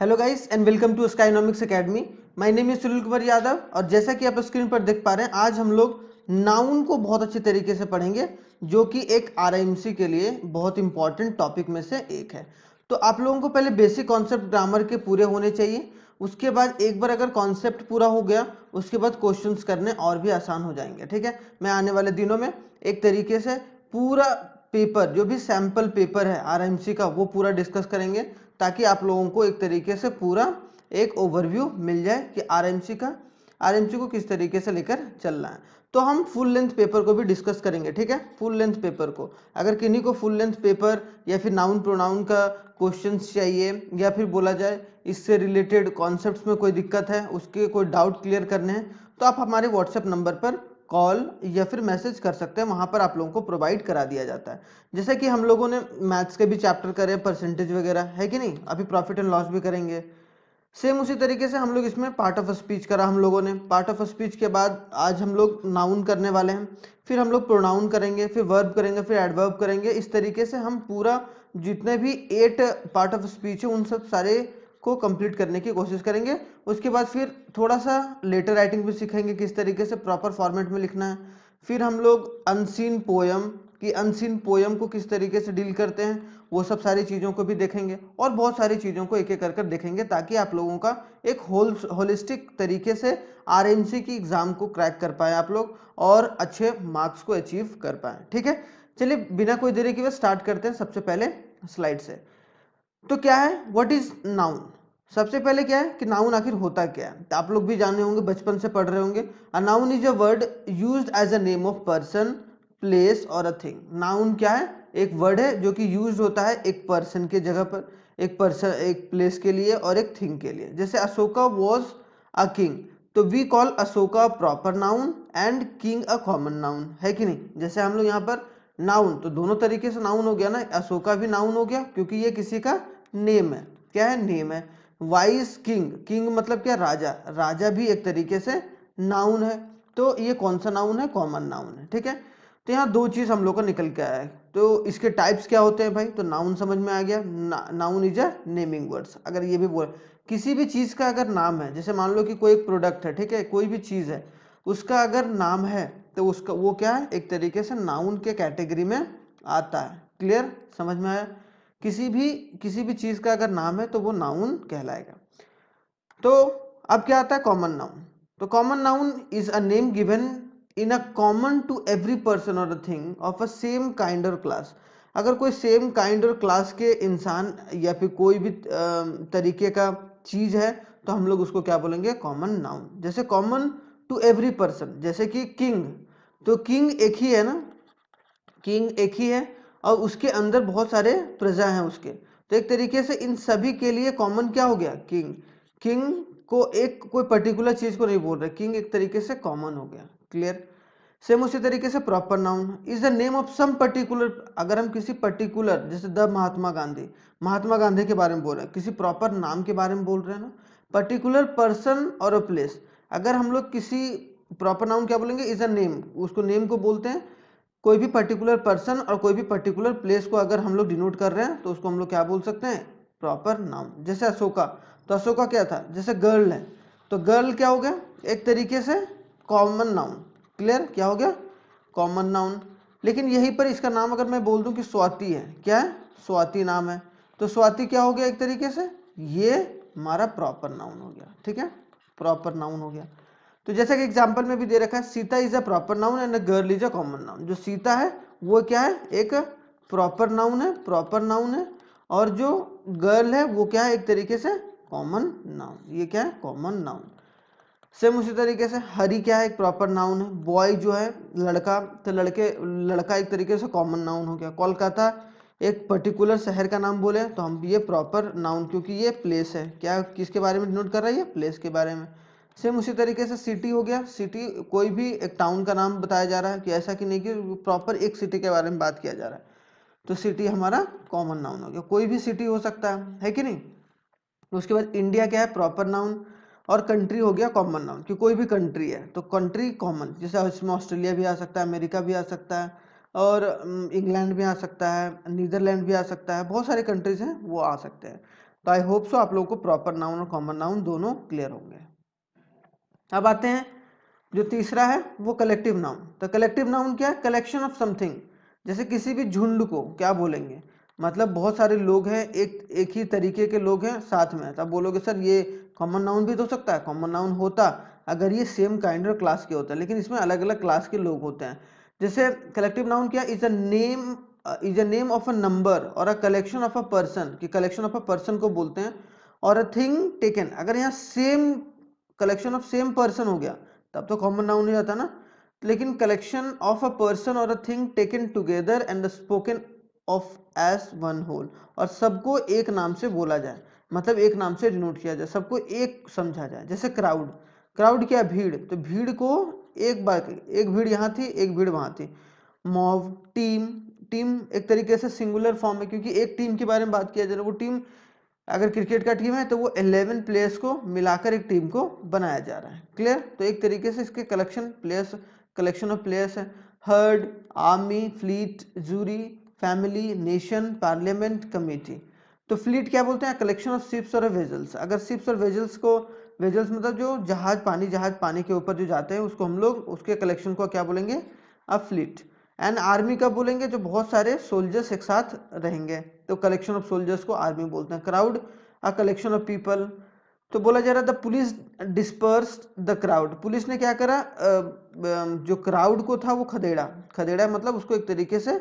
Hello guys and welcome to Skynomics academy. My name is Sunil Kumar Yadav और जैसा कि आप स्क्रीन पर देख पा रहे हैं आज हम लोग नाउन को बहुत अच्छे तरीके से पढ़ेंगे जो कि एक आरआईएमसी के लिए बहुत इंपॉर्टेंट टॉपिक में से एक है। तो आप लोगों को पहले बेसिक कॉन्सेप्ट ग्रामर के पूरे होने चाहिए, उसके बाद एक बार अगर कॉन्सेप्ट पूरा हो गया उसके बाद क्वेश्चंस करने और भी आसान हो जाएंगे। ठीक है, मैं आने वाले दिनों में एक तरीके से पूरा पेपर जो भी सैंपल पेपर है आरआईएमसी का वो पूरा डिस्कस करेंगे ताकि आप लोगों को एक तरीके से पूरा एक ओवरव्यू मिल जाए कि आरएमसी को किस तरीके से लेकर चलना है। तो हम फुल लेंथ पेपर को भी डिस्कस करेंगे। ठीक है, फुल लेंथ पेपर को अगर किन्हीं को फुल लेंथ पेपर या फिर नाउन प्रोनाउन का क्वेश्चंस चाहिए या फिर बोला जाए इससे रिलेटेड कॉन्सेप्ट्स में कोई दिक्कत है, उसके कोई डाउट क्लियर करने हैं, तो आप हमारे व्हाट्सएप नंबर पर कॉल या फिर मैसेज कर सकते हैं। वहाँ पर आप लोगों को प्रोवाइड करा दिया जाता है। जैसे कि हम लोगों ने मैथ्स के भी चैप्टर करे, परसेंटेज वगैरह है कि नहीं, अभी प्रॉफिट एंड लॉस भी करेंगे। सेम उसी तरीके से हम लोग इसमें पार्ट ऑफ स्पीच करा हम लोगों ने। पार्ट ऑफ स्पीच के बाद आज हम लोग नाउन करने वाले हैं, फिर हम लोग प्रोनाउन करेंगे, फिर वर्ब करेंगे, फिर एडवर्ब करेंगे। इस तरीके से हम पूरा जितने भी 8 पार्ट ऑफ स्पीच है उन सब सारे को कंप्लीट करने की कोशिश करेंगे। उसके बाद फिर थोड़ा सा लेटर राइटिंग भी सीखेंगे, किस तरीके से प्रॉपर फॉर्मेट में लिखना है। फिर हम लोग अनसीन पोयम कि अनसीन पोयम को किस तरीके से डील करते हैं वो सब सारी चीज़ों को भी देखेंगे और बहुत सारी चीज़ों को एक एक कर देखेंगे ताकि आप लोगों का एक होलिस्टिक तरीके से आरएमसी की एग्ज़ाम को क्रैक कर पाए आप लोग और अच्छे मार्क्स को अचीव कर पाए। ठीक है, चलिए बिना कोई देरी के स्टार्ट करते हैं सबसे पहले स्लाइड से। तो क्या है, व्हाट इज नाउन? सबसे पहले क्या है कि नाउन आखिर होता क्या है, तो आप लोग भी जाने होंगे, बचपन से पढ़ रहे होंगे। A noun is a word used as a name of person, place और अ थिंग। नाउन क्या है? एक वर्ड है जो कि यूज होता है एक पर्सन के जगह पर, एक प्लेस के लिए और एक थिंग के लिए। जैसे अशोका वॉज अ किंग, तो we call Ashoka proper noun and king a common noun, है कि नहीं। जैसे हम लोग यहाँ पर नाउन, तो दोनों तरीके से नाउन हो गया ना, अशोका भी नाउन हो गया क्योंकि ये किसी का नेम है। क्या है? नेम है। वाइस किंग, किंग मतलब क्या? राजा, राजा भी एक तरीके से नाउन है। तो ये कौन सा नाउन है? कॉमन नाउन है। ठीक है, तो यहाँ दो चीज हम लोग को निकल के आया है। तो इसके टाइप्स क्या होते हैं भाई? तो नाउन समझ में आ गया, noun is a naming words. अगर ये भी बोल किसी भी चीज का अगर नाम है, जैसे मान लो कि कोई एक प्रोडक्ट है, ठीक है, कोई भी चीज है, उसका अगर नाम है तो उसका वो क्या है? एक तरीके से नाउन के कैटेगरी में आता है। क्लियर, समझ में आया? किसी भी चीज का अगर नाम है तो वो नाउन कहलाएगा। तो अब क्या आता है? Common noun. तो common noun is a name given in a common to every person और a thing of a same kind और क्लास। अगर कोई सेम काइंड और क्लास के इंसान या फिर कोई भी तरीके का चीज है तो हम लोग उसको क्या बोलेंगे? Common noun. जैसे कॉमन टू एवरी पर्सन, जैसे कि किंग, तो किंग एक ही है ना, किंग एक ही है और उसके अंदर बहुत सारे प्रजा हैं उसके, तो एक तरीके से इन सभी के लिए कॉमन क्या हो गया? किंग। किंग को एक कोई पर्टिकुलर चीज को नहीं बोल रहे, किंग एक तरीके से कॉमन हो गया। क्लियर। सेम उसी तरीके से proper noun is the name of some particular. अगर हम किसी पर्टिकुलर, जैसे द महात्मा गांधी, महात्मा गांधी के बारे में बोल रहे हैं, किसी प्रॉपर नाम के बारे में बोल रहे हैं ना। पर्टिकुलर पर्सन और अ प्लेस, अगर हम लोग किसी प्रॉपर नाउन क्या बोलेंगे? इज अ नेम, उसको नेम को बोलते हैं। कोई भी पर्टिकुलर पर्सन और कोई भी पर्टिकुलर प्लेस को अगर हम लोग डिनोट कर रहे हैं तो उसको हम लोग क्या बोल सकते हैं? Proper noun. जैसे अशोका, तो अशोका क्या था? जैसे गर्ल है, तो गर्ल क्या हो गया? एक तरीके से कॉमन नाउन। क्लियर, क्या हो गया? Common noun. लेकिन यहीं पर इसका नाम अगर मैं बोल दूं कि स्वाति है, क्या है? स्वाति नाम है, तो स्वाति क्या हो गया? एक तरीके से ये हमारा प्रॉपर नाउन हो गया। ठीक है, प्रॉपर नाउन हो गया। तो जैसा कि एग्जांपल में भी दे रखा है, Sita is a proper noun and a girl is a common noun. जो सीता है वो क्या है? एक प्रॉपर नाउन है, प्रॉपर नाउन है, और जो गर्ल है वो क्या है? एक तरीके से कॉमन नाउन। ये क्या है? Common noun. सेम उसी तरीके से हरी क्या है? एक प्रॉपर नाउन है। बॉय जो है लड़का, तो लड़का एक तरीके से कॉमन नाउन हो गया। कोलकाता एक पर्टिकुलर शहर का नाम बोले तो हम ये प्रॉपर नाउन, क्योंकि ये प्लेस है। क्या, किसके बारे में डिनोट कर रहा है? ये प्लेस के बारे में। सेम उसी तरीके से सिटी हो गया। सिटी कोई भी एक टाउन का नाम बताया जा रहा है, कि ऐसा कि नहीं कि प्रॉपर एक सिटी के बारे में बात किया जा रहा है, तो सिटी हमारा कॉमन नाउन हो गया। कोई भी सिटी हो सकता है कि नहीं। उसके बाद इंडिया क्या है? Proper noun. और कंट्री हो गया कॉमन नाउन, कि कोई भी कंट्री है तो कंट्री कॉमन। जैसे इसमें ऑस्ट्रेलिया भी आ सकता है, अमेरिका भी आ सकता है, और इंग्लैंड भी आ सकता है, नीदरलैंड भी आ सकता है, बहुत सारे कंट्रीज हैं वो आ सकते हैं। तो आई होप सो आप लोगों को प्रॉपर नाउन और कॉमन नाउन दोनों क्लियर होंगे। अब आते हैं जो तीसरा है वो कलेक्टिव नाउन। तो कलेक्टिव नाउन क्या है? Collection of something. जैसे किसी भी झुंड को क्या बोलेंगे, मतलब बहुत सारे लोग हैं, एक ही तरीके के लोग हैं साथ में, तब बोलोगे सर ये कॉमन नाउन भी तो हो सकता है। कॉमन नाउन होता अगर ये सेम काइंड और क्लास के होता है, लेकिन इसमें अलग अलग क्लास के लोग होते हैं। जैसे कलेक्टिव नाउन क्या, is a name of a number और a collection of a person, कि कलेक्शन ऑफ अ पर्सन को बोलते हैं, और अ थिंग टेकन। अगर यहाँ same collection of same person हो गया तब तो कॉमन नाउन हो जाता ना, लेकिन कलेक्शन ऑफ अ पर्सन और a thing taken together and spoken of as one whole, और सबको एक नाम से बोला जाए, मतलब एक नाम से डिनोट किया जाए, सबको एक समझा जाए। जैसे क्राउड, क्राउड क्या, भीड़, तो भीड़ को एक बार, एक भीड़ यहाँ थी एक भीड़ वहाँ थी। मॉब, टीम, टीम एक तरीके से सिंगुलर फॉर्म है, क्योंकि एक टीम के बारे में बात किया जाए, वो टीम अगर क्रिकेट का टीम है तो वो 11 प्लेयर्स को मिलाकर एक टीम को बनाया जा रहा है। क्लियर? तो एक तरीके से इसके कलेक्शन ऑफ प्लेयर्स है। Herd, army, fleet, jury, family, nation, parliament, committee. तो फ्लीट क्या बोलते हैं? कलेक्शन ऑफ शिप्स और वेजल्स। अगर शिप्स और वेजल्स को, वेजल्स मतलब जो जहाज पानी के ऊपर जो जाते हैं, उसको हम लोग उसके कलेक्शन को क्या बोलेंगे? A fleet. एंड आर्मी कब बोलेंगे? जो बहुत सारे सोल्जर्स एक साथ रहेंगे, तो कलेक्शन ऑफ सोल्जर्स को आर्मी बोलते हैं। Crowd, a collection of people. तो बोला जा रहा था police dispersed the crowd, police ने क्या करा, जो क्राउड को था वो खदेड़ा, खदेड़ा मतलब उसको एक तरीके से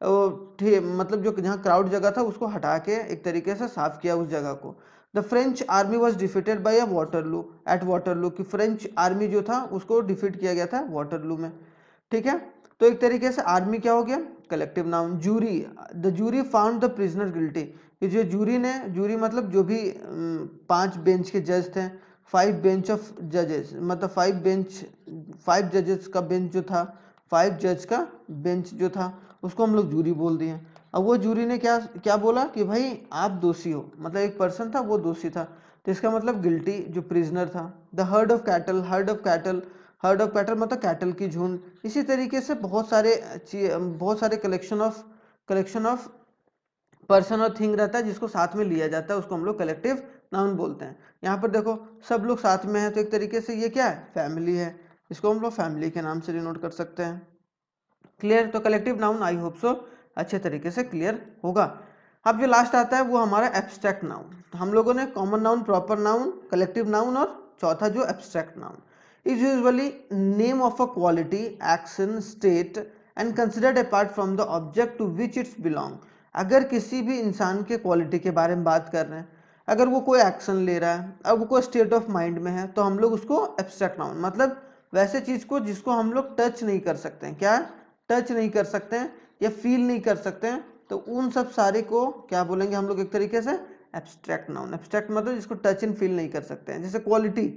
मतलब जो जहाँ क्राउड जगह था उसको हटा के एक तरीके से साफ किया उस जगह को। The French army was defeated by a Waterloo, at Waterloo, कि फ्रेंच आर्मी जो था उसको डिफीट किया गया था वाटरलू में। ठीक है, तो एक तरीके से आर्मी क्या हो गया? Collective noun. Jury, the jury found the prisoner guilty, कि जो जूरी ने, जूरी मतलब जो भी 5 बेंच के जज थे, 5 बेंच ऑफ जजेस, मतलब 5 जजेस का बेंच जो था, 5 जज का बेंच जो था उसको हम लोग जूरी बोल दिए। अब वो जूरी ने क्या क्या बोला कि भाई आप दोषी हो, मतलब एक पर्सन था वो दोषी था, तो इसका मतलब गिल्टी जो प्रिजनर था। The heard of cattle, heard of cattle मतलब कैटल की झुंड। इसी तरीके से बहुत सारे कलेक्शन ऑफ पर्सन और थिंग रहता है जिसको साथ में लिया जाता है, उसको हम लोग कलेक्टिव नाउन बोलते हैं। यहाँ पर देखो सब लोग साथ में हैं, तो एक तरीके से ये क्या है? फैमिली है, इसको हम लोग फैमिली के नाम से डिनोट कर सकते हैं। क्लियर? तो collective noun I hope so अच्छे तरीके से क्लियर होगा। अब जो लास्ट आता है वो हमारा एब्स्ट्रैक्ट नाउन। तो हम लोगों ने common noun, proper noun, collective noun और चौथा जो abstract noun is usually name of a quality, action, state and considered apart from the object to which its belong. अगर किसी भी इंसान के क्वालिटी के बारे में बात कर रहे हैं, अगर वो कोई एक्शन ले रहा है, अब वो कोई स्टेट ऑफ माइंड में है, तो हम लोग उसको एब्स्ट्रैक्ट नाउन, मतलब वैसे चीज को जिसको हम लोग टच नहीं कर सकते हैं, क्या टच नहीं कर सकते हैं या फील नहीं कर सकते हैं, तो उन सब सारे को क्या बोलेंगे हम लोग? एक तरीके से एब्स्ट्रैक्ट नाउन। एब्स्ट्रैक्ट मतलब जिसको टच एंड फील नहीं कर सकते हैं। जैसे क्वालिटी,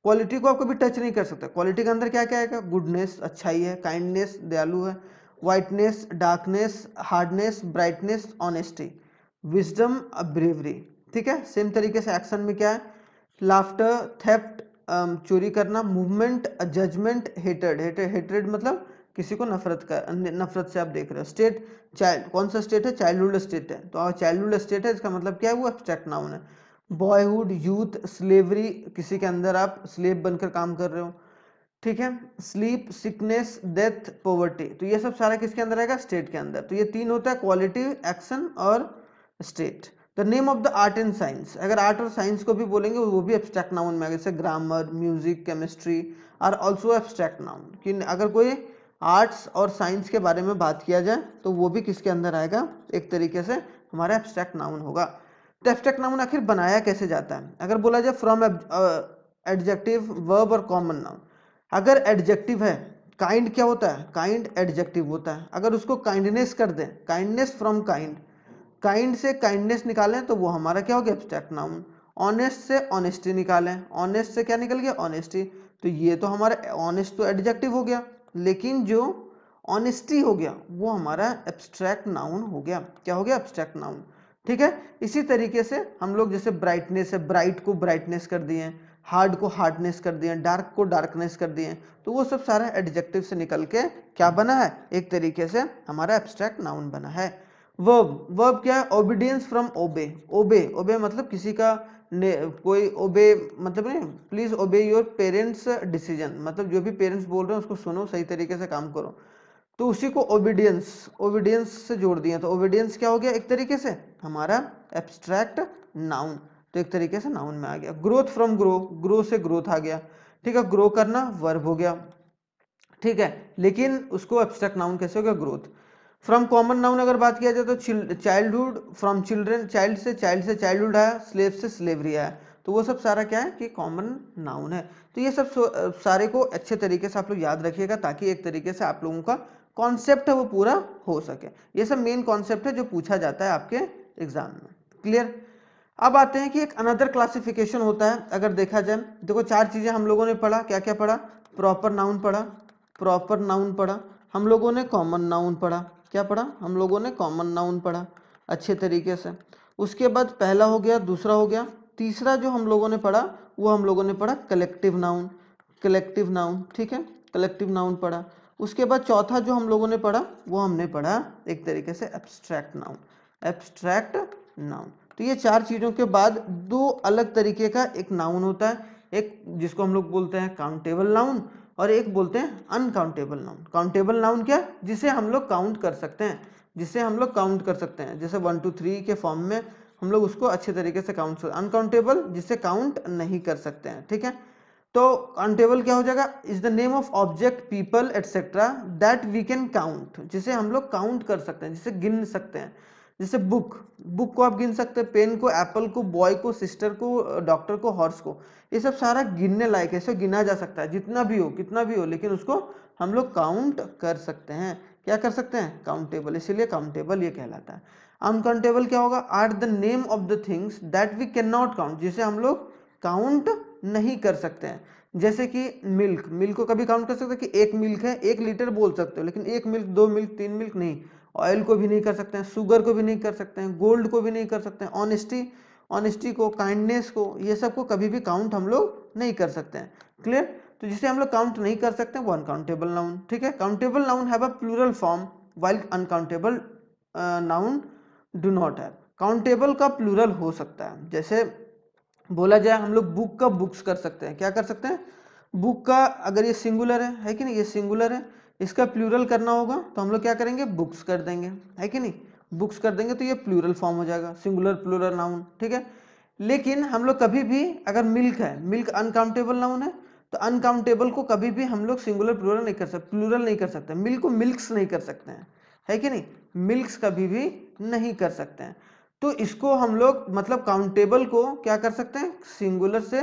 क्वालिटी को आप कभी टच नहीं कर सकते। क्वालिटी के अंदर क्या क्या आएगा? गुडनेस, अच्छाई है, काइंडनेस, दयालु है, whiteness, darkness, hardness, brightness, honesty, wisdom, bravery. ठीक है, सेम तरीके से एक्शन में क्या है? लाफ्टर, थेफ्ट, चोरी करना, मूवमेंट, जजमेंट, हेटेड मतलब किसी को नफरत से आप देख रहे हो। स्टेट, चाइल्ड, कौन सा स्टेट है? चाइल्डहुड स्टेट है, तो चाइल्डहुड स्टेट है, इसका मतलब क्या है? वो एब्स्ट्रैक्ट नाउन है। बॉयहुड, यूथ, स्लेवरी, किसी के अंदर आप स्लेव बनकर काम कर रहे हो। ठीक है, स्लीप, सिकनेस, डेथ, पॉवर्टी, तो ये सब सारा किसके अंदर आएगा? स्टेट के अंदर। तो ये तीन होता है, क्वालिटी, एक्शन और state. The name of the art and science, अगर आर्ट और साइंस को भी बोलेंगे वो भी एब्स्ट्रैक्ट नाउन में आएगा। जैसे grammar, music, chemistry are also abstract noun, कि अगर कोई आर्ट्स और साइंस के बारे में बात किया जाए तो वो भी किसके अंदर आएगा? एक तरीके से हमारा एब्स्ट्रैक्ट नाउन होगा। तो एब्स्ट्रैक्ट नाउन आखिर बनाया कैसे जाता है? अगर बोला जाए फ्रॉम एडजेक्टिव, वर्ब और कॉमन नाउन। अगर एडजेक्टिव है, काइंड क्या होता है? काइंड एडजेक्टिव होता है। अगर उसको काइंडनेस कर दें, काइंडनेस फ्रॉम काइंड, काइंड से काइंडनेस निकालें तो वो हमारा क्या हो गया? Abstract noun. ऑनेस्ट से ऑनेस्टी निकालें, ऑनेस्ट से क्या निकल गया? ऑनेस्टी, तो ये तो हमारा ऑनेस्ट तो एडजेक्टिव हो गया, लेकिन जो ऑनेस्टी हो गया वो हमारा एब्स्ट्रैक्ट नाउन हो गया। क्या हो गया? Abstract noun. ठीक है, इसी तरीके से हम लोग जैसे ब्राइटनेस है, ब्राइट को ब्राइटनेस कर दिए, हार्ड को हार्डनेस कर दिए, डार्क को डार्कनेस कर दिए, तो वो सब सारा एडजेक्टिव से निकल के क्या बना है? एक तरीके से हमारा एब्स्ट्रैक्ट नाउन बना है। वर्ब क्या है? ओबीडियंस फ्रॉम ओबे। ओबे ओबे मतलब किसी का कोई ओबे मतलब नहीं, प्लीज ओबे योर पेरेंट्स डिसीजन, मतलब जो भी पेरेंट्स बोल रहे हैं उसको सुनो, सही तरीके से काम करो। तो उसी को ओबीडियंस, ओबीडियंस से जोड़ दिया। तो ओबीडियंस क्या हो गया? एक तरीके से हमारा एब्स्ट्रैक्ट नाउन, तो एक तरीके से नाउन में आ गया। ग्रोथ फ्रॉम ग्रो, ग्रो से ग्रोथ आ गया, ठीक है। ग्रो करना वर्ब हो गया, ठीक है। लेकिन उसको एब्स्ट्रैक्ट नाउन कैसे हो गया? ग्रोथ। फ्रॉम कॉमन नाउन अगर बात किया जाए तो चाइल्डहुड, फ्रॉम चिल्ड्रन, चाइल्ड से चाइल्डहुड आया, स्लेव से स्लेवरी आया, तो वो सब सारा क्या है कि कॉमन नाउन है। तो ये सब सारे को अच्छे तरीके से आप लोग याद रखिएगा, ताकि एक तरीके से आप लोगों का कॉन्सेप्ट है वो पूरा हो सके। ये सब मेन कॉन्सेप्ट है जो पूछा जाता है आपके एग्जाम में। क्लियर? अब आते हैं कि एक अनदर क्लासिफिकेशन होता है। अगर देखा जाए, देखो चार चीजें हम लोगों ने पढ़ा, क्या क्या पढ़ा? प्रॉपर नाउन पढ़ा, प्रॉपर नाउन पढ़ा, हम लोगों ने कॉमन नाउन पढ़ा, क्या पढ़ा? हम लोगों ने कॉमन नाउन पढ़ा अच्छे तरीके से। उसके बाद पहला हो गया, दूसरा हो गया, तीसरा जो हम लोगों ने पढ़ा वो हम लोगों ने पढ़ा कलेक्टिव नाउन, कलेक्टिव नाउन, ठीक है, कलेक्टिव नाउन पढ़ा। उसके बाद चौथा जो हम लोगों ने पढ़ा वो हमने पढ़ा एक तरीके से एब्स्ट्रैक्ट नाउन, एब्स्ट्रैक्ट नाउन। तो ये चार चीजों के बाद दो अलग तरीके का एक नाउन होता है, एक जिसको हम लोग बोलते हैं काउंटेबल नाउन, और एक बोलते हैं अनकाउंटेबल नाउन। काउंटेबल नाउन क्या? जिसे हम लोग काउंट कर सकते हैं, जिसे हम लोग काउंट कर सकते हैं, जैसे 1 2 3 के फॉर्म में हम लोग उसको अच्छे तरीके से काउंट कर। अनकाउंटेबल जिसे काउंट नहीं कर सकते हैं, ठीक है। तो काउंटेबल क्या हो जाएगा? Is the name of object, people etcetera that we can count, जिसे हम लोग काउंट कर सकते हैं, जिसे गिन सकते हैं। जैसे बुक, बुक को आप गिन सकते हैं, पेन को, एप्पल को, बॉय को, सिस्टर को, डॉक्टर को, हॉर्स को, ये सब सारा गिनने लायक है, इसे गिना जा सकता है, जितना भी हो कितना भी हो, लेकिन उसको हम लोग काउंट कर सकते हैं। क्या कर सकते हैं? काउंटेबल, इसीलिए काउंटेबल ये कहलाता है। अनकाउंटेबल क्या होगा? Are the name of the things that we can not count, जिसे हम लोग काउंट नहीं कर सकते हैं। जैसे कि मिल्क, मिल्क को कभी काउंट कर सकते हैं कि एक मिल्क है, 1 लीटर बोल सकते हो, लेकिन एक मिल्क, 2 मिल्क, 3 मिल्क नहीं। ऑयल को भी नहीं कर सकते हैं, शुगर को भी नहीं कर सकते हैं, गोल्ड को भी नहीं कर सकते हैं, ऑनेस्टी, ऑनेस्टी को, काइंडनेस को, ये सब को कभी भी काउंट हम लोग नहीं कर सकते हैं। क्लियर? तो जिसे हम लोग काउंट नहीं कर सकते हैं वो अनकाउंटेबल नाउन, ठीक है। Countable noun have a plural form while uncountable noun do not have. Countable का प्लूरल हो सकता है, जैसे बोला जाए हम लोग बुक का बुक्स कर सकते हैं, क्या कर सकते हैं? बुक का अगर ये सिंगुलर है कि नहीं, ये सिंगुलर है, इसका प्लूरल करना होगा तो हम लोग क्या करेंगे? बुक्स कर देंगे, है कि नहीं, बुक्स कर देंगे, तो ये प्लूरल फॉर्म हो जाएगा, सिंगुलर प्लूरल नाउन, ठीक है। लेकिन हम लोग कभी भी, अगर मिल्क है, मिल्क अनकाउंटेबल नाउन है, तो अनकाउंटेबल को कभी भी हम लोग सिंगुलर प्लूरल नहीं कर सकते, प्लूरल नहीं कर सकते। मिल्क को मिल्क्स नहीं कर सकते हैं, है कि नहीं, मिल्क्स कभी भी नहीं कर सकते हैं। तो इसको हम लोग मतलब काउंटेबल को क्या कर सकते हैं? सिंगुलर से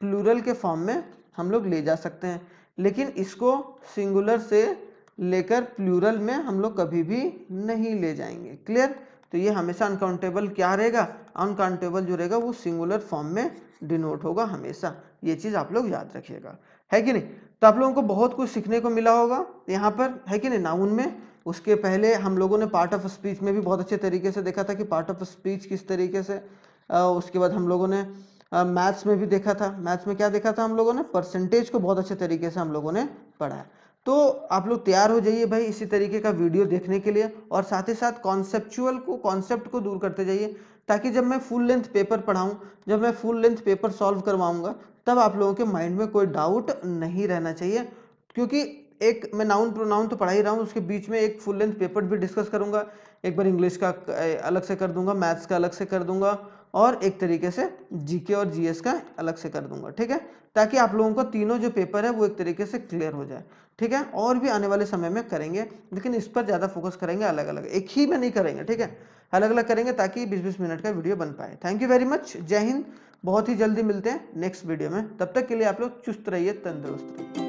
प्लूरल के फॉर्म में हम लोग ले जा सकते हैं, लेकिन इसको सिंगुलर से लेकर प्लूरल में हम लोग कभी भी नहीं ले जाएंगे। क्लियर? तो ये हमेशा अनकाउंटेबल क्या रहेगा? अनकाउंटेबल जो रहेगा वो सिंगुलर फॉर्म में डिनोट होगा हमेशा, ये चीज आप लोग याद रखिएगा, है कि नहीं। तो आप लोगों को बहुत कुछ सीखने को मिला होगा यहाँ पर, है कि नहीं, नाउन में। उसके पहले हम लोगों ने पार्ट ऑफ स्पीच में भी बहुत अच्छे तरीके से देखा था कि पार्ट ऑफ स्पीच किस तरीके से। उसके बाद हम लोगों ने मैथ्स में भी देखा था, मैथ्स में क्या देखा था हम लोगों ने? परसेंटेज को बहुत अच्छे तरीके से हम लोगों ने पढ़ा है। तो आप लोग तैयार हो जाइए भाई इसी तरीके का वीडियो देखने के लिए, और साथ ही साथ कॉन्सेप्चुअल को, कॉन्सेप्ट को दूर करते जाइए, ताकि जब मैं फुल लेंथ पेपर पढ़ाऊं, जब मैं फुल लेंथ पेपर सॉल्व करवाऊंगा, तब आप लोगों के माइंड में कोई डाउट नहीं रहना चाहिए। क्योंकि एक मैं नाउन प्रोनाउन तो पढ़ा ही रहा हूँ, उसके बीच में एक फुल लेंथ पेपर भी डिस्कस करूंगा, एक बार इंग्लिश का अलग से कर दूंगा, मैथ्स का अलग से कर दूंगा, और एक तरीके से जीके और जीएस का अलग से कर दूंगा, ठीक है, ताकि आप लोगों को तीनों जो पेपर है वो एक तरीके से क्लियर हो जाए, ठीक है। और भी आने वाले समय में करेंगे, लेकिन इस पर ज़्यादा फोकस करेंगे, अलग अलग एक ही में नहीं करेंगे, ठीक है, अलग अलग करेंगे, ताकि 20-20 मिनट का वीडियो बन पाए। थैंक यू वेरी मच, जय हिंद। बहुत ही जल्दी मिलते हैं नेक्स्ट वीडियो में, तब तक के लिए आप लोग चुस्त रहिए, तंदुरुस्त रहिए।